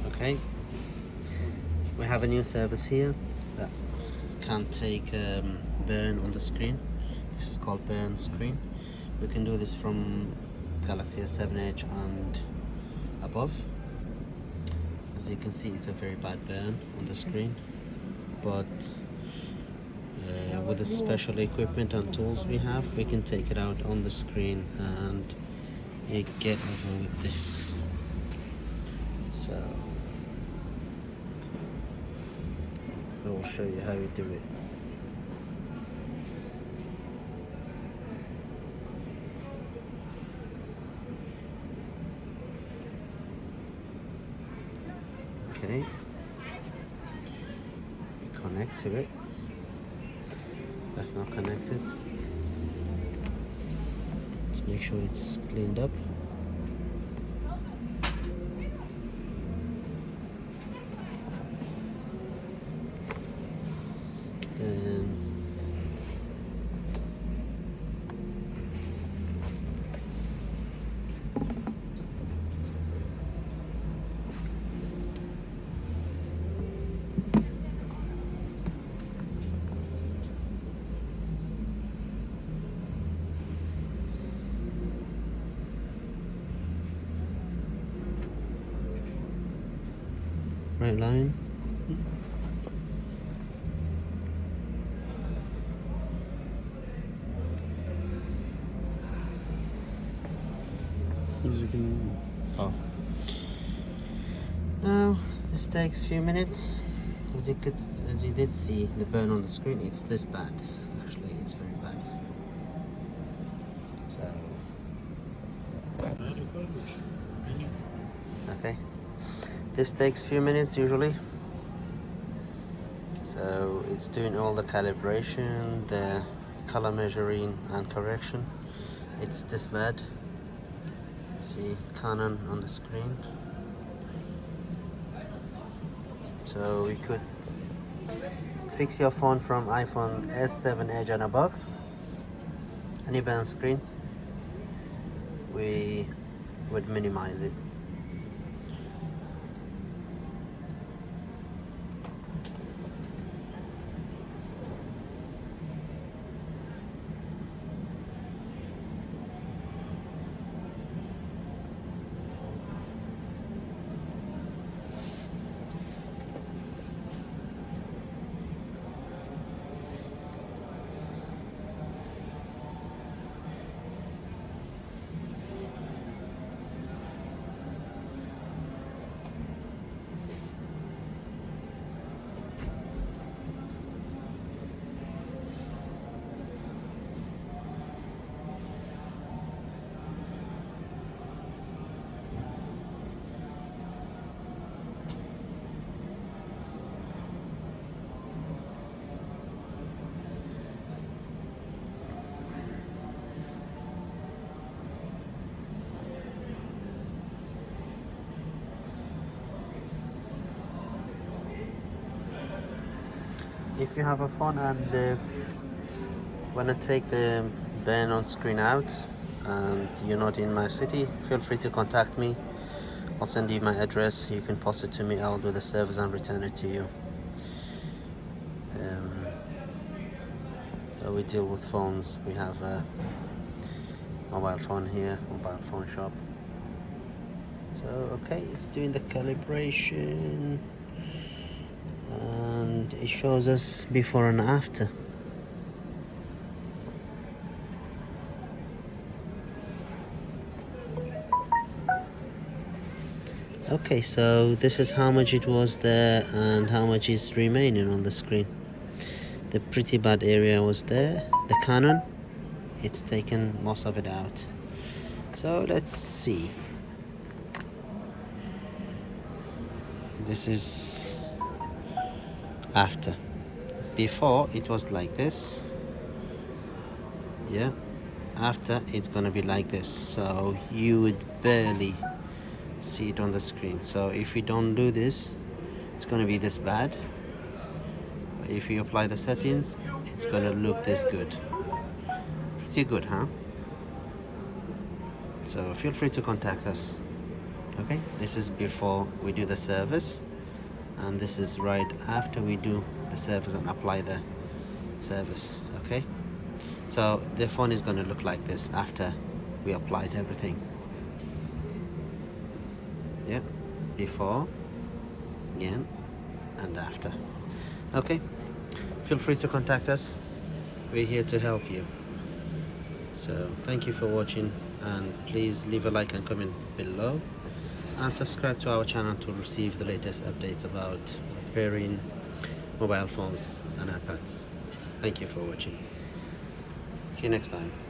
Okay, we have a new service here that can take burn on the screen. This is called burn screen. We can do this from Galaxy S7 Edge and above. As you can see, it's a very bad burn on the screen, but with the special equipment and tools we have, we can take it out on the screen and get over with this. So I will show you how you do it. Okay, we connect to it. That's not connected. Let's make sure it's cleaned up. Then right line. Oh. Now this takes a few minutes. As you did see, the burn on the screen, it's this bad. Actually, it's very bad. So okay, this takes a few minutes usually. So it's doing all the calibration, the color measuring and correction. It's this bad. See Canon on the screen. So we could fix your phone from iPhone S7 Edge and above. Any burn screen, we would minimize it. If you have a phone and want to take the burn on screen out and you're not in my city, feel free to contact me. I'll send you my address. You can post it to me. I'll do the service and return it to you. We deal with phones. We have a mobile phone here, mobile phone shop. So okay, it's doing the calibration and it shows us before and after. Okay, so this is how much it was there and how much is remaining on the screen. The pretty bad area was there. The Canon, it's taken most of it out. So let's see. This is after. Before it was like this. Yeah. After it's gonna be like this. So you would barely see it on the screen. So if we don't do this, it's going to be this bad. But if you apply the settings, it's going to look this good. Pretty good, huh? So feel free to contact us. Okay, this is before we do the service, and this is right after we do the service and apply the service. Okay, so the phone is going to look like this after we applied everything. Yeah, before, again, and after. Okay, feel free to contact us. We're here to help you. So thank you for watching, and please leave a like and comment below, and subscribe to our channel to receive the latest updates about repairing mobile phones and iPads. Thank you for watching. See you next time.